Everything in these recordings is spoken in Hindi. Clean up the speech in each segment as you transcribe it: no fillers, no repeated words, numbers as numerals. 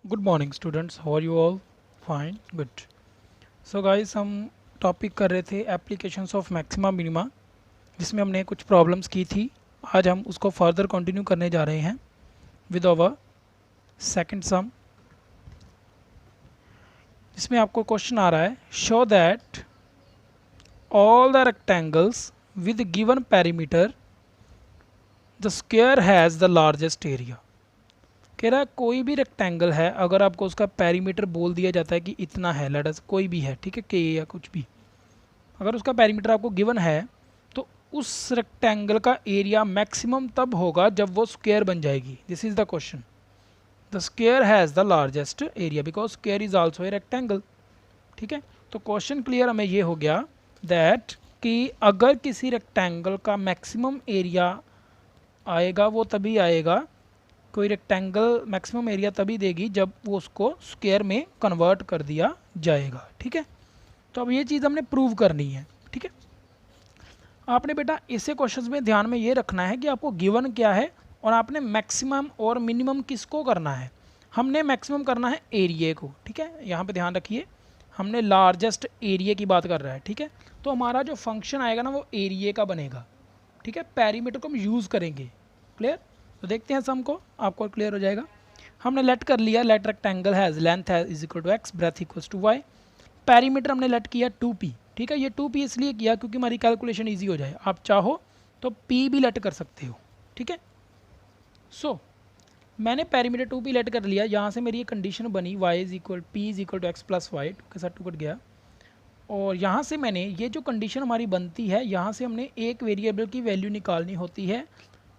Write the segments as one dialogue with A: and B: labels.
A: Good morning students, how are you all? Fine, good. So guys, हम टॉपिक कर रहे थे एप्लीकेशंस ऑफ मैक्सिमा मिनिमा, जिसमें हमने कुछ प्रॉब्लम्स की थी। आज हम उसको फर्दर कंटिन्यू करने जा रहे हैं विद आवर सेकंड सम, जिसमें आपको क्वेश्चन आ रहा है, show that all the rectangles with given perimeter the square has the largest area. कह रहा है कोई भी रेक्टेंगल है, अगर आपको उसका पेरीमीटर बोल दिया जाता है कि इतना है, लेट अस कोई भी है, ठीक है, के या कुछ भी, अगर उसका पेरीमीटर आपको गिवन है तो उस रेक्टेंगल का एरिया मैक्सिमम तब होगा जब वो स्क्वायर बन जाएगी। This is the question. The square has the largest area because square is also a rectangle. ठीक है, तो क्वेश्चन क्लियर हमें ये हो गया दैट कि अगर किसी रेक्टेंगल का मैक्सिमम एरिया आएगा, वो तभी आएगा, कोई रेक्टेंगल मैक्सिमम एरिया तभी देगी जब वो उसको स्क्वायर में कन्वर्ट कर दिया जाएगा। ठीक है, तो अब ये चीज़ हमने प्रूव करनी है। ठीक है, आपने बेटा इसे क्वेश्चंस में ध्यान में ये रखना है कि आपको गिवन क्या है और आपने मैक्सिमम और मिनिमम किसको करना है। हमने मैक्सिमम करना है एरिया को। ठीक है, यहाँ पे ध्यान रखिए, हमने लार्जेस्ट एरिया की बात कर रहा है। ठीक है, तो हमारा जो फंक्शन आएगा ना वो एरिया का बनेगा। ठीक है, पेरीमीटर को हम यूज़ करेंगे। क्लियर? तो देखते हैं सम को, आपको क्लियर हो जाएगा। हमने लेट कर लिया, लेट रेक्टेंगल हैज़ लेंथ है is equal to x, breadth equal to y. Perimeter हमने लेट किया 2p। ठीक है, ये 2p इसलिए किया क्योंकि हमारी कैलकुलेशन इजी हो जाए। आप चाहो तो p भी लेट कर सकते हो। ठीक है, सो मैंने पेरीमीटर 2p लेट कर लिया। यहाँ से मेरी ये कंडीशन बनी y is equal p is equal to x plus y, two के साथ टू कट गया। और यहाँ से मैंने ये जो कंडीशन हमारी बनती है, यहाँ से हमने एक वेरिएबल की वैल्यू निकालनी होती है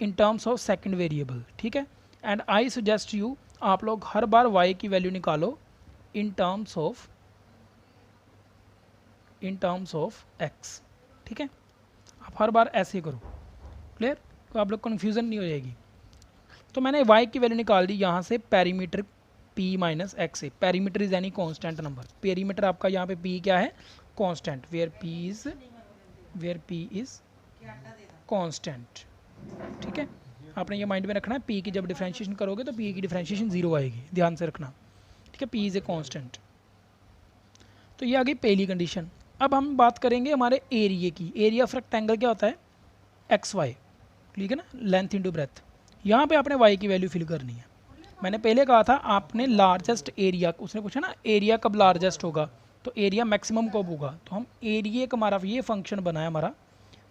A: इन टर्म्स ऑफ सेकंड वेरिएबल। ठीक है, एंड आई सजेस्ट यू, आप लोग हर बार y की वैल्यू निकालो इन टर्म्स ऑफ x। ठीक है, आप हर बार ऐसे करो। क्लियर? तो आप लोग कन्फ्यूज़न नहीं हो जाएगी। तो मैंने y की वैल्यू निकाल दी यहाँ से पेरीमीटर p माइनस एक्स से। Perimeter is any constant number. Perimeter आपका यहाँ पे p क्या है? Constant, where p is constant. ठीक है, आपने ये माइंड में रखना है। p की जब डिफरेंशिएशन करोगे तो p की डिफरेंशिएशन जीरो आएगी, ध्यान से रखना। ठीक है, p इज ए कांस्टेंट। तो ये आ गई पहली कंडीशन। अब हम बात करेंगे हमारे एरिया की। एरिया ऑफ रेक्टेंगल क्या होता है? X y. ठीक है ना, लेंथ इंटू ब्रेथ। यहाँ पे आपने वाई की वैल्यू फिल करनी है। मैंने पहले कहा था आपने लार्जेस्ट एरिया, उसने पूछा ना एरिया कब लार्जेस्ट होगा, तो एरिया मैक्सिमम कब होगा। तो हम एरिया का हमारा ये फंक्शन बना है हमारा,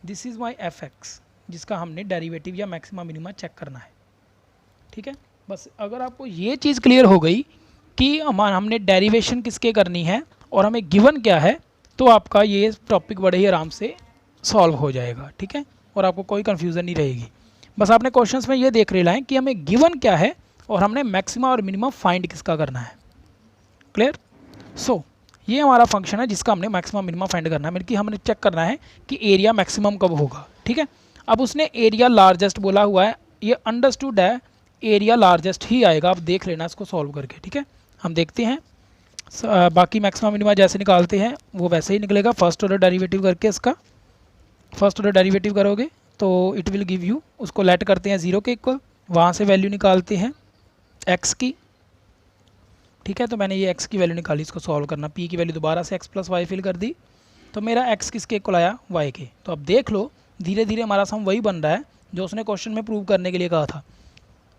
A: this is my F x, जिसका हमने डेरिवेटिव या मैक्सिमा मिनिमा चेक करना है। ठीक है, बस अगर आपको ये चीज़ क्लियर हो गई कि हमने डेरिवेशन किसके करनी है और हमें गिवन क्या है, तो आपका ये टॉपिक बड़े ही आराम से सॉल्व हो जाएगा। ठीक है, और आपको कोई कन्फ्यूज़न नहीं रहेगी। बस आपने क्वेश्चंस में ये देख लेना है कि हमें गिवन क्या है और हमने मैक्सिमा और मिनिमम फाइंड किसका करना है। क्लियर? सो ये हमारा फंक्शन है जिसका हमने मैक्सिमम मिनिमम फाइंड करना है, मतलब कि हमने चेक करना है कि एरिया मैक्सिमम कब होगा। ठीक है, अब उसने एरिया लार्जेस्ट बोला हुआ है, ये अंडरस्टूड है, एरिया लार्जेस्ट ही आएगा। आप देख लेना इसको सॉल्व करके। ठीक है, हम देखते हैं। बाकी मैक्सिमम मिनिमा जैसे निकालते हैं वो वैसे ही निकलेगा। फर्स्ट ऑर्डर डेरिवेटिव करके इसका फर्स्ट ऑर्डर डेरिवेटिव करोगे तो इट विल गिव यू, उसको लेट करते हैं ज़ीरो के इक्वल, वहाँ से वैल्यू निकालते हैं एक्स की। ठीक है, तो मैंने ये एक्स की वैल्यू निकाली, इसको सॉल्व करना। पी की वैल्यू दोबारा से एक्स प्लस वाई फिल कर दी, तो मेरा एक्स किसके इक्वल आया? वाई के। तो अब देख लो धीरे धीरे हमारा सम वही बन रहा है जो उसने क्वेश्चन में प्रूव करने के लिए कहा था।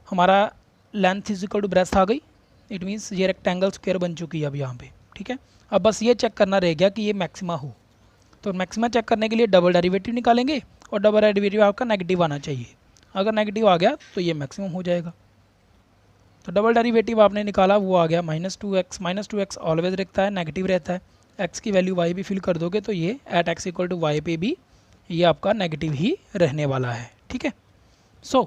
A: हमारा length is equal to breadth आ गई, इट मीन्स ये रेक्टेंगल स्क्वायर बन चुकी है अब यहाँ पे। ठीक है, अब बस ये चेक करना रह गया कि ये मैक्सिमा हो। तो मैक्सिमा चेक करने के लिए डबल डेरिवेटिव निकालेंगे और डबल डेरिवेटिव आपका नेगेटिव आना चाहिए। अगर नेगेटिव आ गया तो ये मैक्सिमम हो जाएगा। तो डबल डेरिवेटिव आपने निकाला, वो आ गया -2x। -2x ऑलवेज रहता है, नेगेटिव रहता है। x की वैल्यू y भी फिल कर दोगे तो ये at x equal to y पे भी ये आपका नेगेटिव ही रहने वाला है। ठीक है, सो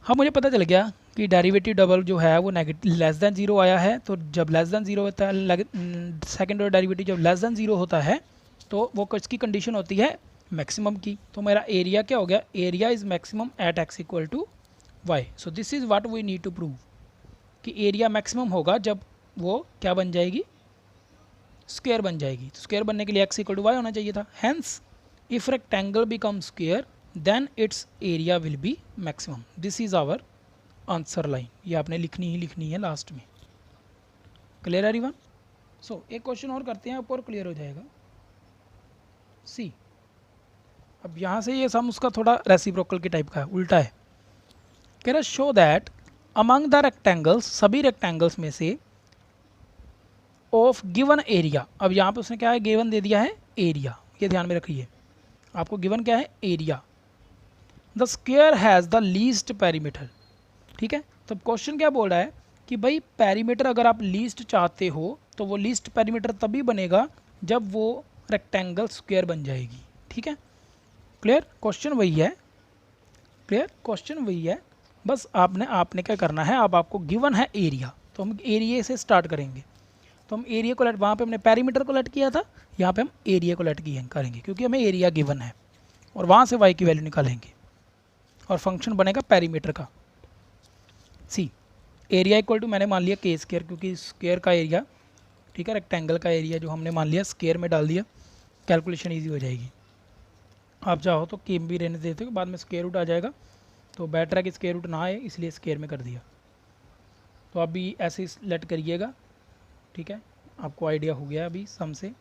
A: हाँ, मुझे पता चल गया कि डेरिवेटिव डबल जो है वो नेगेटिव लेस दैन ज़ीरो आया है। तो जब लेस दैन ज़ीरो होता है, सेकेंड ऑर्डर डेरिवेटिव जब लेस दैन ज़ीरो होता है तो वो किसकी कंडीशन होती है? मैक्सिमम की। तो मेरा एरिया क्या हो गया? Area is maximum at x equal to y. So this is what we need to prove कि एरिया मैक्सिमम होगा जब वो क्या बन जाएगी? स्क्वायर बन जाएगी। तो स्क्वायर बनने के लिए एक्स इक्वल टू वाई होना चाहिए था। Hence if rectangle become square then its area will be maximum. This is our answer line, ये आपने लिखनी ही लिखनी है लास्ट में। क्लियर है एवरीवन? सो एक क्वेश्चन और करते हैं, आपको और क्लियर हो जाएगा। सी, अब यहाँ से ये सम उसका थोड़ा रेसिप्रोकल के टाइप का है, उल्टा है। कह रहा show that among the rectangles, सभी रेक्टेंगल्स में से, ऑफ गिवन एरिया, अब यहाँ पे उसने क्या है गिवन दे दिया है एरिया, ये ध्यान में रखिए, आपको गिवन क्या है area, the square has the least perimeter. ठीक है, तो क्वेश्चन क्या बोल रहा है कि भाई पेरीमीटर अगर आप लीस्ट चाहते हो तो वो लीस्ट पेरीमीटर तभी बनेगा जब वो रेक्टेंगल स्क्वायर बन जाएगी। ठीक है, क्लियर? क्वेश्चन वही है, क्लियर? क्वेश्चन वही है, बस आपने क्या करना है, अब आपको गिवन है एरिया, तो हम एरिया से स्टार्ट करेंगे। तो हम एरिया को लेट, वहाँ पे हमने पेरीमीटर को लेट किया था, यहाँ पे हम एरिया को लेट करेंगे क्योंकि हमें एरिया गिवन है, और वहाँ से वाई की वैल्यू निकालेंगे और फंक्शन बनेगा पेरीमीटर का। सी, एरिया इक्वल टू मैंने मान लिया के स्क्वायर, क्योंकि स्क्वायर का एरिया, ठीक है, रेक्टेंगल का एरिया जो हमने मान लिया स्क्वायर में डाल दिया, कैलकुलेशन ईजी हो जाएगी। आप चाहो तो के भी रहने देते हो, बाद में स्क्वायर रूट आ जाएगा, तो बेटर है कि स्क्वायर रूट ना आए, इसलिए स्क्वायर में कर दिया। तो आप भी ऐसे लेट करिएगा, ठीक है, आपको आइडिया हो गया अभी सम से।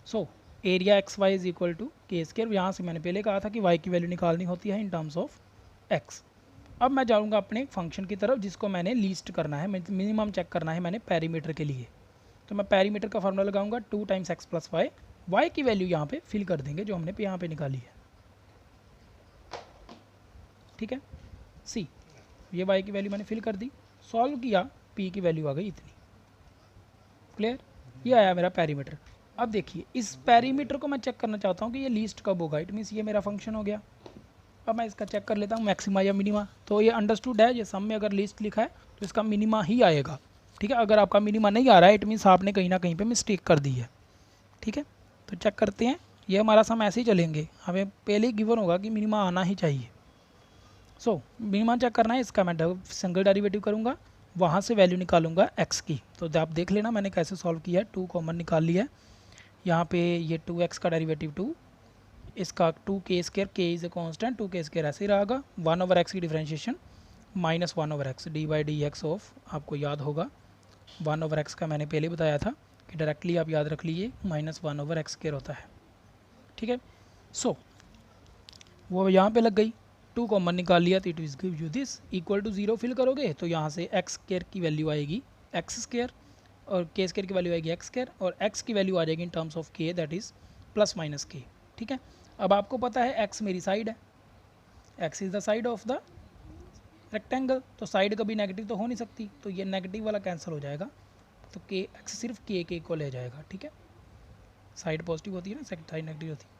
A: So area x y is equal to k square, यहाँ से मैंने पहले कहा था कि वाई की वैल्यू निकालनी होती है इन टर्म्स ऑफ एक्स। अब मैं जाऊँगा अपने फंक्शन की तरफ जिसको मैंने लीस्ट करना है, मिनिमम चेक करना है मैंने पेरीमीटर के लिए। तो मैं पेरीमीटर का फॉर्मूला लगाऊंगा 2 times x plus y, y की वैल्यू यहाँ पे फिल कर देंगे जो हमने यहाँ पे निकाली है। ठीक है, सी, ये वाई की वैल्यू मैंने फिल कर दी, सॉल्व किया, पी की वैल्यू आ गई इतनी। क्लियर? ये आया मेरा पेरीमीटर। अब देखिए इस पेरीमीटर को मैं चेक करना चाहता हूँ कि ये लीस्ट कब होगा, इट मीन्स ये मेरा फंक्शन हो गया। अब मैं इसका चेक कर लेता हूँ मैक्सिमा या मिनिमा, तो ये अंडरस्टूड है, ये सम में अगर लीस्ट लिखा है तो इसका मिनिमा ही आएगा। ठीक है, अगर आपका मिनिमा नहीं आ रहा है इट मीन्स आपने कहीं ना कहीं पे मिस्टेक कर दी है। ठीक है, तो चेक करते हैं, ये हमारा सम ऐसे ही चलेंगे, हमें पहले ही गिवन होगा कि मिनिमा आना ही चाहिए। सो मिनिमा चेक करना है, इसका मैं सिंगल डेरिवेटिव करूँगा, वहाँ से वैल्यू निकालूंगा एक्स की। तो आप देख लेना मैंने कैसे सॉल्व किया है, 2 कॉमन निकाल लिया है, यहाँ पे ये 2x का डेरिवेटिव 2, इसका 2k square, k is a constant, 2k square ऐसे ही रहेगा, 1/x की differentiation minus 1/x D by D x of, आपको याद होगा 1/x का मैंने पहले बताया था कि डायरेक्टली आप याद रख लीजिए माइनस 1/x स्क्वायर होता है। ठीक है, सो वो यहाँ पे लग गई, 2 कॉमन निकाल लिया तो it will give you this, equal to 0 fill करोगे तो यहाँ से एक्स स्क्वायर की वैल्यू आएगी एक्स स्क्वायर, और के स्क्वायर की वैल्यू आएगी एक्स स्क्वायर, और एक्स की वैल्यू आ जाएगी in terms of k, that is plus minus k. ठीक है, अब आपको पता है एक्स मेरी साइड है, x is the side of the rectangle, तो साइड कभी नेगेटिव तो हो नहीं सकती, तो ये नेगेटिव वाला कैंसिल हो जाएगा, तो के एक्स सिर्फ के इक्वल हो जाएगा। ठीक है, साइड पॉजिटिव होती है ना, साइड नेगेटिव होती है,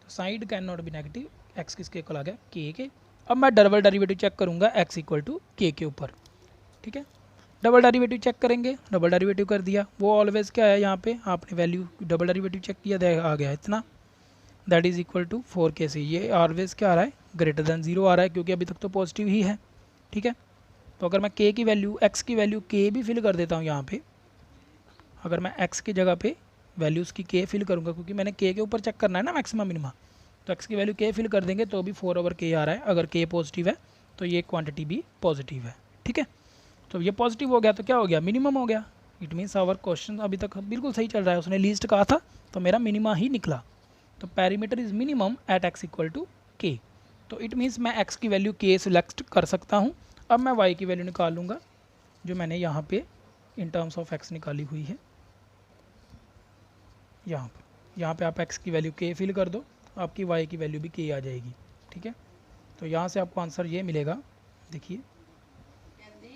A: तो side can not be negative, x किसके इक्वल आ गया के। अब मैं डबल डेरिवेटिव चेक करूँगा एक्स इक्वल टू के ऊपर। ठीक है, डबल डेरिवेटिव चेक करेंगे, डबल डेरिवेटिव कर दिया, वो ऑलवेज क्या है यहाँ पे आपने वैल्यू डबल डेरिवेटिव चेक किया, आ गया इतना, that is equal to 4k से, ये ऑलवेज क्या आ रहा है ग्रेटर देन 0 आ रहा है क्योंकि अभी तक तो पॉजिटिव ही है। ठीक है, तो अगर मैं k की वैल्यू, x की वैल्यू k भी फिल कर देता हूँ यहाँ पे, अगर मैं x की जगह पे वैल्यूज़ की k फिल करूँगा क्योंकि मैंने k के ऊपर चेक करना है ना मैक्सिमम मिनिमा, तो x की वैल्यू k फिल कर देंगे तो भी 4/k आ रहा है, अगर k पॉजिटिव है तो ये क्वांटिटी भी पॉजिटिव है। ठीक है, तो ये पॉजिटिव हो गया तो क्या हो गया मिनिमम हो गया, इट मीन्स आवर क्वेश्चन अभी तक बिल्कुल सही चल रहा है, उसने लीस्ट कहा था तो मेरा मिनिमा ही निकला, तो perimeter is minimum at x equal to k, तो इट मीन्स मैं x की वैल्यू k सिलेक्ट कर सकता हूँ। अब मैं y की वैल्यू निकाल लूँगा जो मैंने यहाँ पे इन टर्म्स ऑफ x निकाली हुई है, यहाँ पे आप x की वैल्यू k फिल कर दो, आपकी y की वैल्यू भी k आ जाएगी। ठीक है, तो यहाँ से आपको आंसर ये मिलेगा, देखिए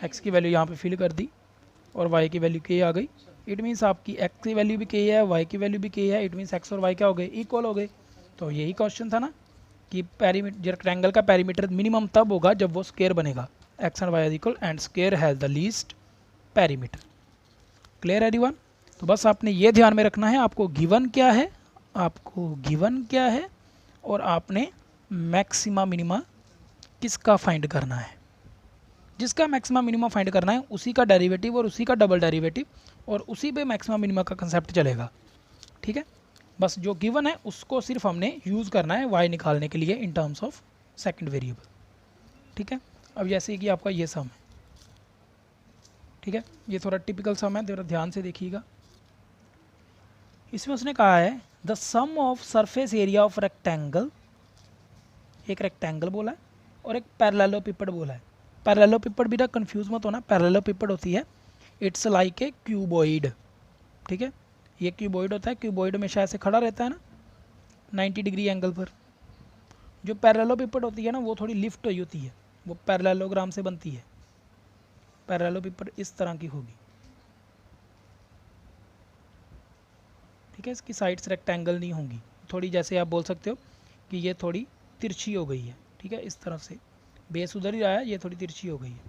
A: x की वैल्यू यहाँ पे फिल कर दी और y की वैल्यू k आ गई, इट मीन्स आपकी x की वैल्यू भी k है, y की वैल्यू भी k है, इट मीन्स x और y क्या हो गए इक्वल हो गए। तो यही क्वेश्चन था ना कि पेरीमीटर रेक्टेंगल का पेरीमीटर मिनिमम तब होगा जब वो स्क्वायर बनेगा, x and y is equal and square has the least perimeter. Clear है एवरीवन? तो बस आपने ये ध्यान में रखना है, आपको गिवन क्या है, आपको गिवन क्या है और आपने मैक्सिमा मिनिमा किसका फाइंड करना है, जिसका मैक्सिमा मिनिमा फाइंड करना है उसी का डेरिवेटिव और उसी का डबल डेरिवेटिव और उसी पे मैक्सिमा मिनिमा का कंसेप्ट चलेगा। ठीक है, बस जो गिवन है उसको सिर्फ हमने यूज़ करना है y निकालने के लिए इन टर्म्स ऑफ सेकंड वेरिएबल। ठीक है, अब जैसे कि आपका ये सम है, ठीक है, ये थोड़ा टिपिकल सम है, थोड़ा ध्यान से देखिएगा। इसमें उसने कहा है the sum of surface area of rectangle, एक रेक्टेंगल बोला है और एक पैरेललोपिपेड बोला है। पैरेललोपिपेड भी ना कंफ्यूज मत होना, पैरेललोपिपेड होती है इट्स लाइक ए क्यूबॉइड, ठीक है, ये क्यूबॉइड होता है, क्यूबॉइड हमेशा ऐसे खड़ा रहता है ना 90 डिग्री एंगल पर। जो पैरेललोपिपेड होती है ना वो थोड़ी लिफ्ट हुई होती है, वो पैरेललोग्राम से बनती है। पैरेललोपिपेड इस तरह की होगी, ठीक है, इसकी साइड्स रेक्टेंगल नहीं होंगी, थोड़ी जैसे आप बोल सकते हो कि ये थोड़ी तिरछी हो गई है, ठीक है, इस तरफ से बेस उधर ही रहा है, ये थोड़ी तिरछी हो गई है।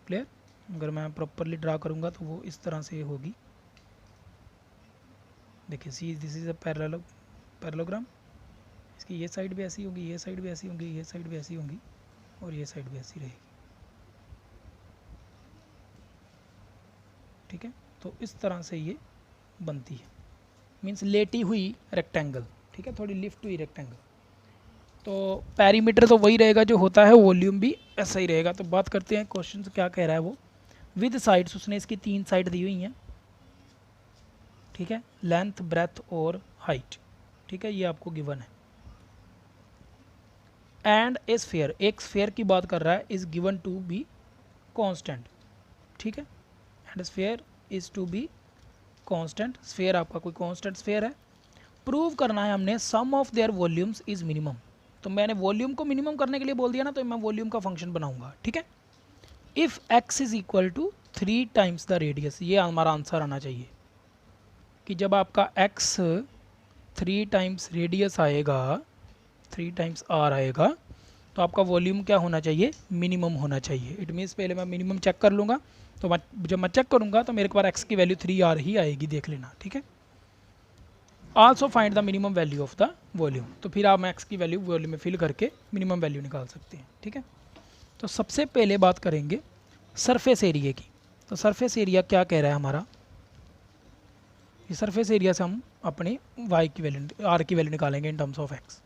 A: क्लियर? अगर मैं प्रॉपरली ड्रा करूँगा तो वो इस तरह से होगी। देखिए see this is a parallelogram, इसकी ये साइड भी ऐसी होगी, ये साइड भी ऐसी होगी, ये साइड भी ऐसी होगी और ये साइड भी ऐसी रहेगी, ठीक है। तो इस तरह से ये बनती है, मीन्स लेटी हुई रेक्टेंगल, ठीक है, थोड़ी लिफ्ट हुई रेक्टेंगल। तो पैरीमीटर तो वही रहेगा जो होता है, वॉल्यूम भी ऐसा ही रहेगा। तो बात करते हैं क्वेश्चन क्या कह रहा है वो। विद साइड्स, उसने इसकी 3 साइड दी हुई हैं, ठीक है, लेंथ, ब्रेथ और हाइट, ठीक है, ये आपको गिवन है। एंड ए स्फीयर, एक स्फीयर की बात कर रहा है, is given to be constant, ठीक है, and sphere is to be constant, sphere आपका कोई कांस्टेंट स्फीयर है। प्रूव करना है हमने sum of their volumes is minimum, तो मैंने वॉल्यूम को मिनिमम करने के लिए बोल दिया ना, तो मैं वॉल्यूम का फंक्शन बनाऊंगा, ठीक है। If x is equal to 3 times the radius, ये हमारा आंसर आना चाहिए कि जब आपका x 3 टाइम्स रेडियस आएगा, 3 टाइम्स r आएगा, तो आपका वॉल्यूम क्या होना चाहिए, मिनिमम होना चाहिए। इट मीन्स पहले मैं मिनिमम चेक कर लूँगा, तो जब मैं चेक करूँगा तो मेरे पास x की वैल्यू 3r ही आएगी, देख लेना, ठीक है। Also find the minimum value of the volume, तो फिर आप x की वैल्यू वॉल्यूम में फिल करके मिनिमम वैल्यू निकाल सकते हैं, ठीक है। तो सबसे पहले बात करेंगे सरफेस एरिया की। तो सरफेस एरिया क्या कह रहा है हमारा, ये सरफेस एरिया से हम अपने y की वैल्यू, r की वैल्यू निकालेंगे इन terms of x।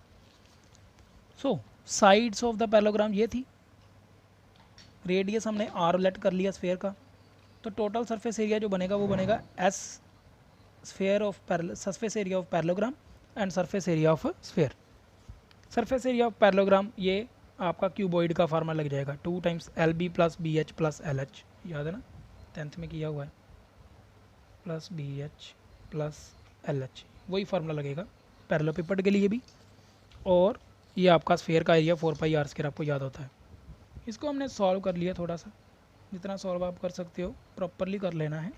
A: So sides of the parallelogram ये थी, रेडियस हमने r लेट कर लिया स्फीयर का, तो टोटल सरफेस एरिया जो बनेगा वो बनेगा s sphere of surface area of parallelogram and surface area of sphere. Surface area of parallelogram ये आपका क्यूबॉइड का फार्मूला लग जाएगा, 2 times LB plus BH plus LH, याद है ना, 10th में किया हुआ है, प्लस BH प्लस LH, वही फार्मूला लगेगा पैरेललोपिपेड के लिए भी। और ये आपका स्फीयर का एरिया 4πr², आपको याद होता है। इसको हमने सॉल्व कर लिया, थोड़ा सा जितना सॉल्व आप कर सकते हो प्रॉपरली कर लेना है।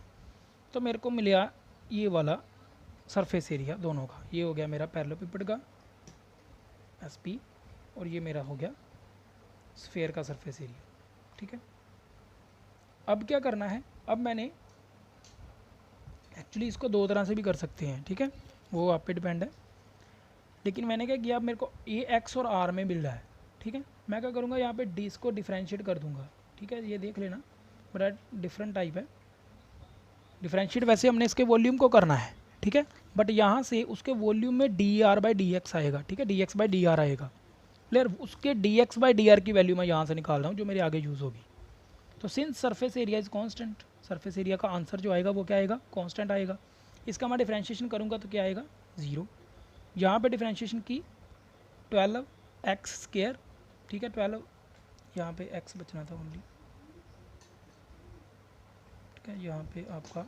A: तो मेरे को मिला ये वाला सरफेस एरिया दोनों का, ये हो गया मेरा पैरेललोपिपेड का SP और ये मेरा हो गया स्फीयर का सरफेस एरिया, ठीक है। अब क्या करना है, अब मैंने एक्चुअली इसको 2 तरह से भी कर सकते हैं, ठीक है, वो आप पे डिपेंड है। लेकिन मैंने क्या किया, अब मेरे को ये x और r में मिल रहा है, ठीक है, मैं क्या करूँगा यहाँ पे d को डिफ्रेंशिएट कर दूंगा, ठीक है, ये देख लेना, बड़ा डिफरेंट टाइप है। डिफ्रेंशिएट वैसे हमने इसके वॉल्यूम को करना है, ठीक है, बट यहाँ से उसके वॉल्यूम में dr/dx आएगा, ठीक है, dx/dr आएगा। क्लियर? उसके dx/dr की वैल्यू मैं यहाँ से निकाल रहा हूँ जो मेरे आगे यूज़ होगी। तो since surface area is constant, surface area का आंसर जो आएगा वो क्या आएगा, कांस्टेंट आएगा। इसका मैं डिफ्रेंशिएशन करूँगा तो क्या आएगा, 0। यहाँ पे डिफ्रेंशिएशन की 12x², ठीक है, 12, यहाँ पे x बचना था ओनली, ठीक है, यहाँ पे आपका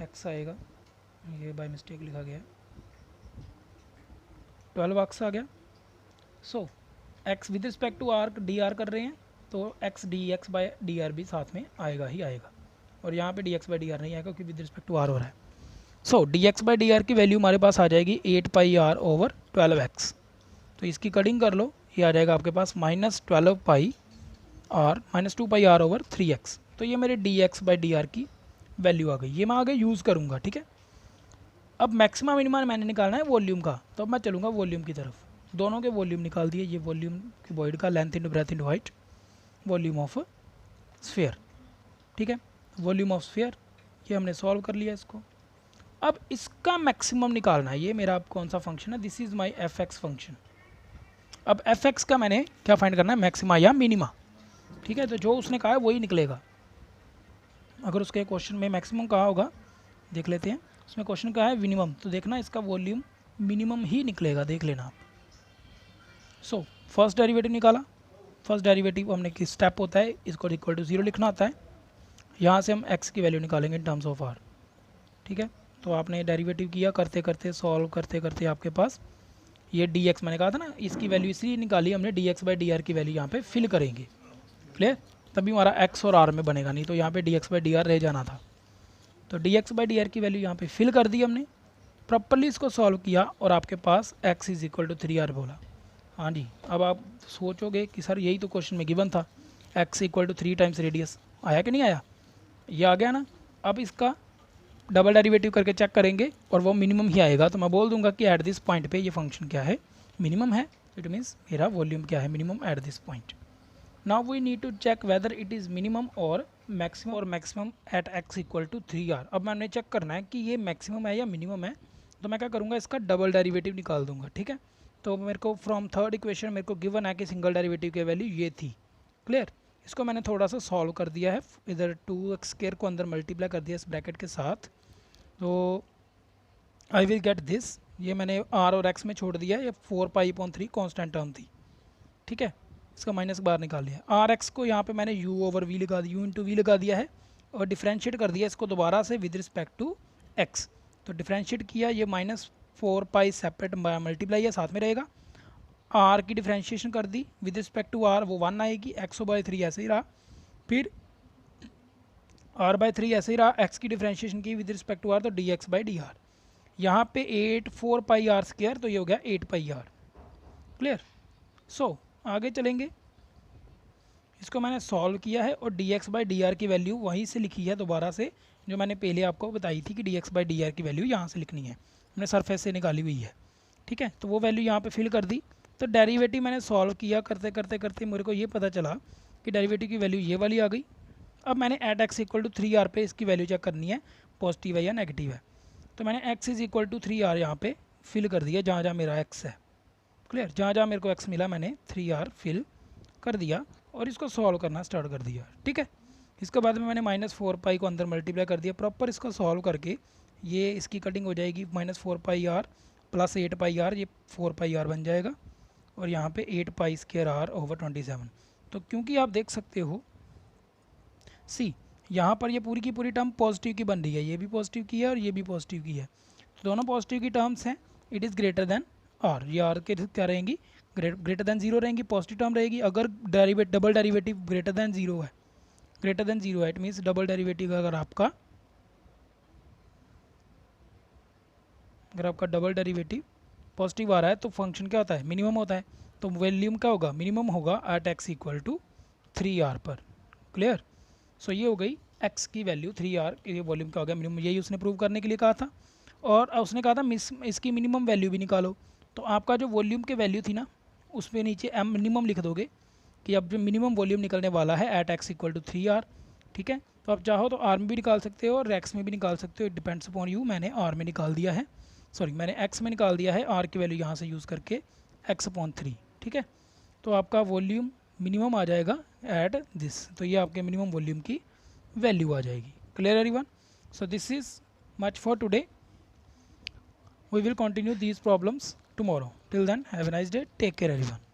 A: x आएगा, ये बाय मिस्टेक लिखा गया है, 12x आ गया। So x with respect to r dr कर रहे हैं, तो x dx/dr भी साथ में आएगा ही आएगा, और यहाँ पे dx/dr नहीं आएगा क्योंकि विद रिस्पेक्ट टू r हो रहा है। सो dx/dr की वैल्यू हमारे पास आ जाएगी 8πr/12x। तो इसकी कटिंग कर लो, ये आ जाएगा आपके पास -12πr -2πr/3x। तो ये मेरे dx/dr की वैल्यू आ गई, ये मैं आगे यूज़ करूँगा, ठीक है। अब मैक्सिमम मिनिमम मैंने निकालना है वॉल्यूम का, तो अब मैं चलूँगा वॉल्यूम की तरफ। दोनों के वॉल्यूम निकाल दिए, ये वॉल्यूम क्यूबॉइड का, length into breadth into height, volume of sphere, ठीक है, वॉल्यूम ऑफ स्फीयर, ये हमने सॉल्व कर लिया इसको। अब इसका मैक्सिमम निकालना है, ये मेरा कौन सा फंक्शन है, this is my fx function. अब fx का मैंने क्या फाइंड करना है, मैक्सिमा या मिनिमा, ठीक है, तो जो उसने कहा है वही निकलेगा। अगर उसके क्वेश्चन में मैक्सिमम कहा होगा, देख लेते हैं। उसमें क्वेश्चन कहा है मिनिमम, तो देखना इसका वॉल्यूम मिनिमम ही निकलेगा, देख लेना आप। सो फर्स्ट डेरिवेटिव निकाला। फर्स्ट डेरिवेटिव हमने किस स्टेप होता है, इसको इक्वल टू 0 लिखना होता है। यहाँ से हम x की वैल्यू निकालेंगे इन टर्म्स ऑफ r, ठीक है। तो आपने डेरिवेटिव किया, करते करते सॉल्व करते करते आपके पास ये dx, मैंने कहा था ना इसकी वैल्यू इसलिए निकाली हमने, dx/dr की वैल्यू यहाँ पे फिल करेंगे, क्लियर। तभी हमारा x और r में बनेगा, नहीं तो यहाँ पे dx/dr रह जाना था। तो dx/dr की वैल्यू यहाँ पे फिल कर दी हमने, प्रॉपरली इसको सॉल्व किया और आपके पास x is equal to 3r बोला। हाँ जी, अब आप सोचोगे कि सर यही तो क्वेश्चन में गिवन था, x equal to 3 times radius, आया कि नहीं आया? ये आ गया ना। अब इसका डबल डेरिवेटिव करके चेक करेंगे और वो मिनिमम ही आएगा, तो मैं बोल दूंगा कि एट दिस पॉइंट पे ये फंक्शन क्या है, मिनिमम है। इट मीन्स मेरा वॉल्यूम क्या है, minimum at this point. Now we need to check whether it is minimum और maximum at x equal to 3r। अब मैंने चेक करना है कि ये मैक्सिमम है या मिनिमम है, तो मैं क्या करूँगा, इसका डबल डेरिवेटिव निकाल दूंगा, ठीक है। तो मेरे को फ्रॉम थर्ड इक्वेशन मेरे को गिवन है कि सिंगल डेरिवेटिव की वैल्यू ये थी, क्लियर। इसको मैंने थोड़ा सा सॉल्व कर दिया है, इधर 2x² को अंदर मल्टीप्लाई कर दिया इस ब्रैकेट के साथ, तो आई विल गेट दिस। ये मैंने r और x में छोड़ दिया, ये 4π/3 कॉन्स्टेंट टर्म थी, ठीक है। इसका माइनस बाहर निकाल लिया। आर एक्स को यहाँ पे मैंने u/v लगा दिया, u/v लगा दिया है और डिफ्रेंशिएट कर दिया इसको दोबारा से विद रिस्पेक्ट टू x। तो डिफ्रेंशिएट किया, ये -4π सेपरेट मल्टीप्लाई है साथ में रहेगा। r की डिफ्रेंशिएशन कर दी विद रिस्पेक्ट टू r, वो 1 आएगी, x/3 ऐसे ही रहा, फिर r/3 ऐसे ही रहा, x की डिफ्रेंशिएशन की विद रिस्पेक्ट टू r, तो dx/dr। यहाँ पे 4πr², तो ये हो गया 8πr, क्लियर। सो आगे चलेंगे, इसको मैंने सॉल्व किया है और dx/dr की वैल्यू वहीं से लिखी है दोबारा से, जो मैंने पहले आपको बताई थी कि dx/dr की वैल्यू यहाँ से लिखनी है, मैंने सरफेस से निकाली हुई है, ठीक है। तो वो वैल्यू यहाँ पे फिल कर दी। तो डेरिवेटिव मैंने सॉल्व किया, करते करते करते मेरे को ये पता चला कि डेरिवेटिव की वैल्यू ये वाली आ गई। अब मैंने eight x equal to 3r पे इसकी वैल्यू चेक करनी है, पॉजिटिव है या नेगेटिव है। तो मैंने x is equal to 3r यहाँ पे फिल कर दिया, जहाँ जहाँ मेरा x है, क्लियर। जहाँ जहाँ मेरे को x मिला मैंने 3r फिल कर दिया और इसको सॉल्व करना स्टार्ट कर दिया, ठीक है। इसके बाद में मैंने -4π को अंदर मल्टीप्लाई कर दिया, प्रॉपर इसको सॉल्व करके ये इसकी कटिंग हो जाएगी, -4πr + 8πr, ये 4πr बन जाएगा और यहाँ पे 8π²r/27। तो क्योंकि आप देख सकते हो सी, यहाँ पर ये पूरी की पूरी टर्म पॉजिटिव की बन रही है, ये भी पॉजिटिव की है और ये भी पॉजिटिव की है, तो दोनों पॉजिटिव की टर्म्स हैं। It is greater than r, ये आर के क्या रहेंगी, ग्रेटर देन 0 रहेंगी, पॉजिटिव टर्म रहेगी। अगर डबल डेरिवेटिव ग्रेटर देन 0 है, इट मीन्स डबल डेरिवेटिव अगर आपका डबल डेरिवेटिव पॉजिटिव आ रहा है तो फंक्शन क्या होता है, मिनिमम होता है। तो वॉल्यूम क्या होगा, मिनिमम होगा eight x equal to 3r पर, क्लियर। सो ये हो गई x की वैल्यू 3r, ये वॉल्यूम क्या हो गया, मिनिमम, यही उसने प्रूव करने के लिए कहा था। और उसने कहा था इसकी मिनिमम वैल्यू भी निकालो, तो आपका जो वॉल्यूम की वैल्यू थी ना, उस पर नीचे m मिनिमम लिख दोगे कि अब जो मिनिमम वॉल्यूम निकलने वाला है eight x equal to 3r, ठीक है। तो आप चाहो तो r में भी निकाल सकते हो और x में भी निकाल सकते हो, इट डिपेंड्स अपॉन यू। मैंने r में निकाल दिया है, सॉरी मैंने x में निकाल दिया है, r की वैल्यू यहाँ से यूज़ करके x/3, ठीक है। तो आपका वॉल्यूम मिनिमम आ जाएगा एट दिस, तो ये आपके मिनिमम वॉल्यूम की वैल्यू आ जाएगी, clear everyone. So this is much for today, we will continue these problems tomorrow. Till then, have a nice day, take care everyone.